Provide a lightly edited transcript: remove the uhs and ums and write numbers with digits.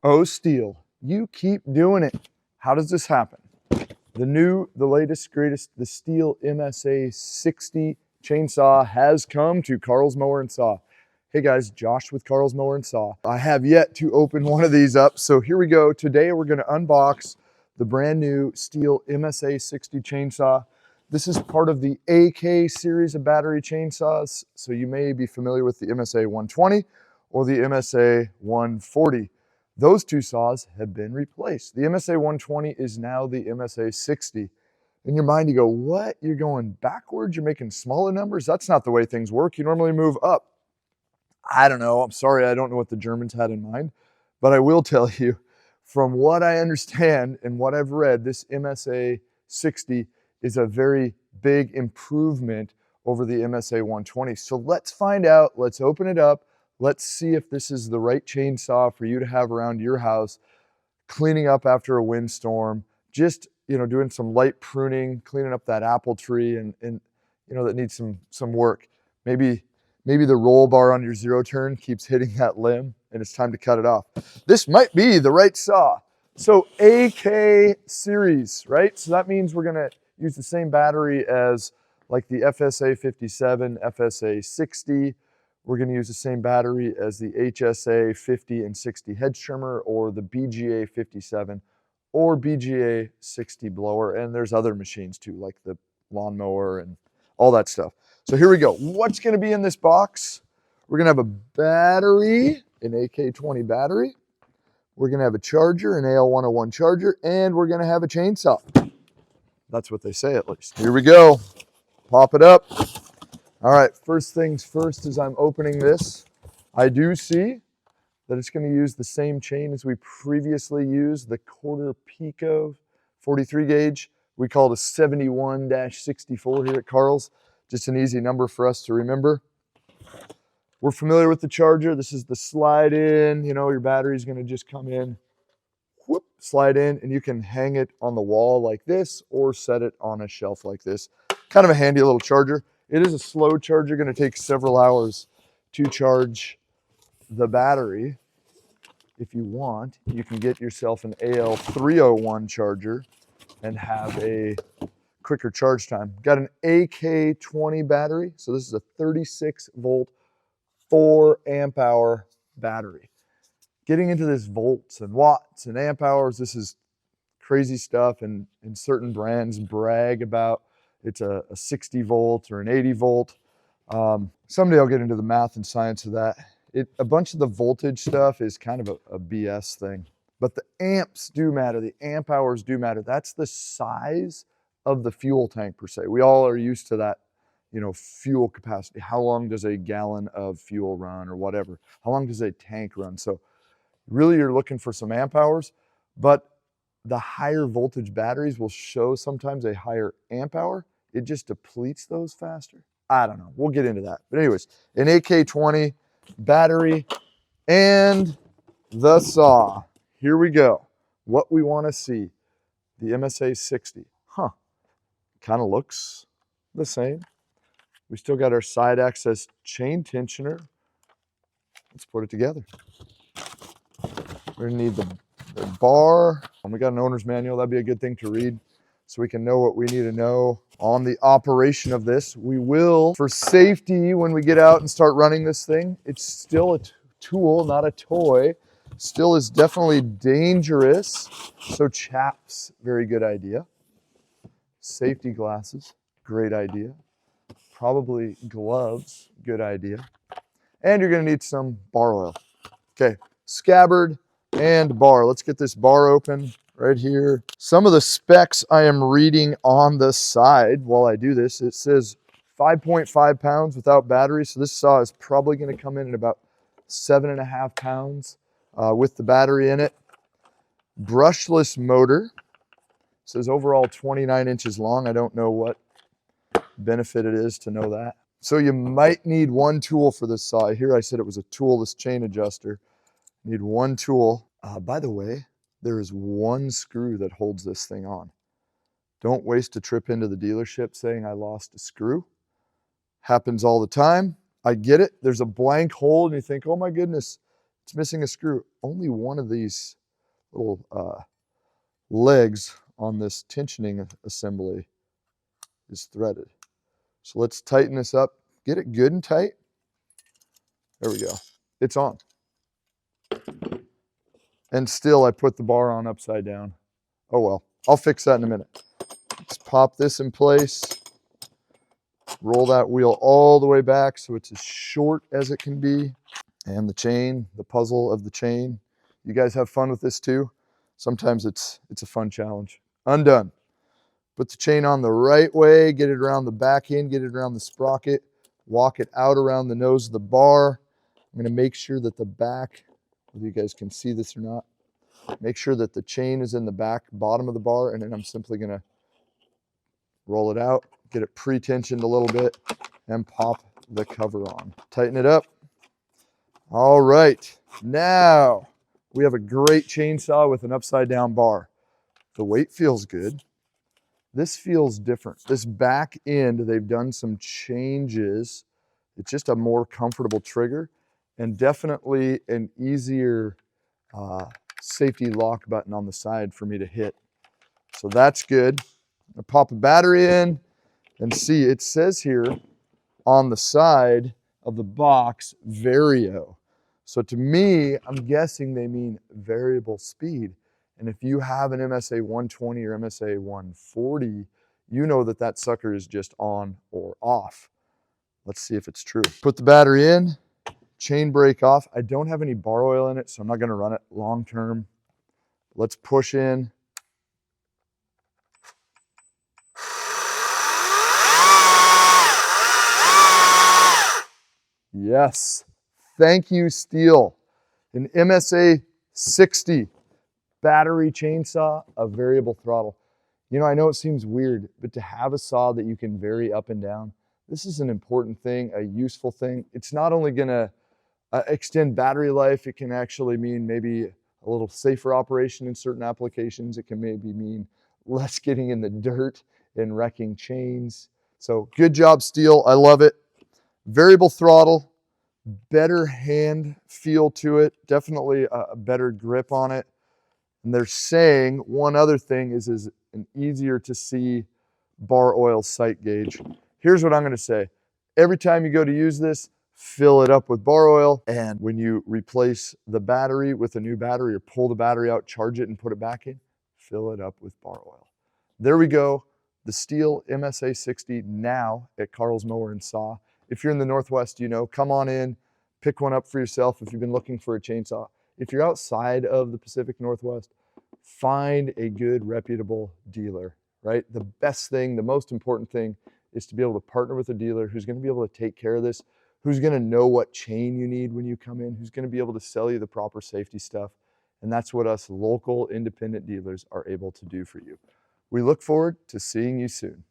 Oh, STIHL, you keep doing it. How does this happen? The latest, greatest, the STIHL MSA 60 chainsaw has come to Carl's Mower and Saw. Hey guys, Josh with Carl's Mower and Saw. I have yet to open one of these up, so here we go. Today we're gonna unbox the brand new STIHL MSA 60 chainsaw. This is part of the AK series of battery chainsaws, so you may be familiar with the MSA 120 or the MSA 140. Those two saws have been replaced. The MSA 120 is now the MSA 60. In your mind, you go, what? You're going backwards? You're making smaller numbers? That's not the way things work. You normally move up. I don't know. I'm sorry. I don't know what the Germans had in mind. But I will tell you, from what I understand and what I've read, this MSA 60 is a very big improvement over the MSA 120. So let's find out. Let's open it up. Let's see if this is the right chainsaw for you to have around your house, cleaning up after a windstorm, just, doing some light pruning, cleaning up that apple tree and that needs some work. Maybe the roll bar on your zero turn keeps hitting that limb and it's time to cut it off. This might be the right saw. So AK series, right? So that means we're gonna use the same battery as like the FSA 57, FSA 60. We're going to use the same battery as the HSA 50 and 60 hedge trimmer or the BGA 57 or BGA 60 blower. And there's other machines too, like the lawnmower and all that stuff. So here we go. What's going to be in this box? We're going to have a battery, an AK20 battery. We're going to have a charger, an AL101 charger, and we're going to have a chainsaw. That's what they say at least. Here we go. Pop it up. All right, first things first, as I'm opening this, I do see that it's going to use the same chain as we previously used, the quarter Pico 43 gauge. We call it a 71-64 here at Carl's. Just an easy number for us to remember. We're familiar with the charger. This is the slide in, your battery's going to just come in, whoop, slide in, and you can hang it on the wall like this or set it on a shelf like this. Kind of a handy little charger. It is a slow charger, going to take several hours to charge the battery. If you want, you can get yourself an AL301 charger and have a quicker charge time. Got an AK20 battery. So this is a 36 volt, 4 amp hour battery. Getting into this volts and watts and amp hours, this is crazy stuff, and certain brands brag about it's a 60 volt or an 80 volt. Someday I'll get into the math and science of that. A bunch of the voltage stuff is kind of a BS thing, but the amps do matter. The amp hours do matter. That's the size of the fuel tank per se. We all are used to that, fuel capacity. How long does a gallon of fuel run or whatever? How long does a tank run? So really you're looking for some amp hours, but the higher voltage batteries will show sometimes a higher amp hour. It just depletes those faster. I don't know. We'll get into that. But anyways, an AK20 battery and the saw. Here we go. What we want to see. The MSA 60. Kind of looks the same. We still got our side access chain tensioner. Let's put it together. We're going to need the bar. We got an owner's manual. That'd be a good thing to read so we can know what we need to know on the operation of this. We will, for safety, when we get out and start running this thing, it's still a tool, not a toy. Still is definitely dangerous. So chaps, very good idea. Safety glasses, great idea. Probably gloves, good idea. And you're going to need some bar oil. Okay, scabbard and bar. Let's get this bar open right here. Some of the specs I am reading on the side while I do this, it says 5.5 pounds without battery. So this saw is probably going to come in at about 7.5 pounds with the battery in it. Brushless motor. It says overall 29 inches long. I don't know what benefit it is to know that. So you might need one tool for this saw. Here I said it was a toolless chain adjuster. Need one tool. By the way, there is one screw that holds this thing on. Don't waste a trip into the dealership saying I lost a screw. Happens all the time. I get it. There's a blank hole and you think, oh my goodness, it's missing a screw. Only one of these little legs on this tensioning assembly is threaded. So let's tighten this up, get it good and tight. There we go. It's on. And still I put the bar on upside down. Oh well, I'll fix that in a minute. Let's pop this in place. Roll that wheel all the way back so it's as short as it can be. And the chain, the puzzle of the chain. You guys have fun with this too? Sometimes it's a fun challenge. Undone. Put the chain on the right way, get it around the back end, get it around the sprocket, walk it out around the nose of the bar. I'm gonna make sure that the back, whether you guys can see this or not, make sure that the chain is in the back bottom of the bar, and then I'm simply gonna roll it out, get it pre-tensioned a little bit, and pop the cover on. Tighten it up. All right, now we have a great chainsaw with an upside down bar. The weight feels good. This feels different. This back end, they've done some changes. It's just a more comfortable trigger and definitely an easier safety lock button on the side for me to hit. So that's good. I pop a battery in and see, it says here on the side of the box, Vario. So to me, I'm guessing they mean variable speed. And if you have an MSA 120 or MSA 140, you know that that sucker is just on or off. Let's see if it's true. Put the battery in, chain brake off. I don't have any bar oil in it, so I'm not gonna run it long term. Let's push in. Yes, thank you, STIHL. An MSA 60 battery chainsaw, a variable throttle. You know, I know it seems weird, but to have a saw that you can vary up and down, this is an important thing, a useful thing. It's not only gonna extend battery life, it can actually mean maybe a little safer operation in certain applications. It can maybe mean less getting in the dirt and wrecking chains. So good job, STIHL, I love it. Variable throttle, better hand feel to it, definitely a better grip on it. And they're saying one other thing is an easier to see bar oil sight gauge. Here's what I'm gonna say. Every time you go to use this, fill it up with bar oil. And when you replace the battery with a new battery or pull the battery out, charge it and put it back in, fill it up with bar oil. There we go. The STIHL MSA 60 now at Carl's Mower and Saw. If you're in the Northwest, you know, come on in, pick one up for yourself if you've been looking for a chainsaw. If you're outside of the Pacific Northwest, find a good, reputable dealer, right? The best thing, the most important thing is to be able to partner with a dealer who's gonna be able to take care of this, who's gonna know what chain you need when you come in, who's gonna be able to sell you the proper safety stuff. And that's what us local independent dealers are able to do for you. We look forward to seeing you soon.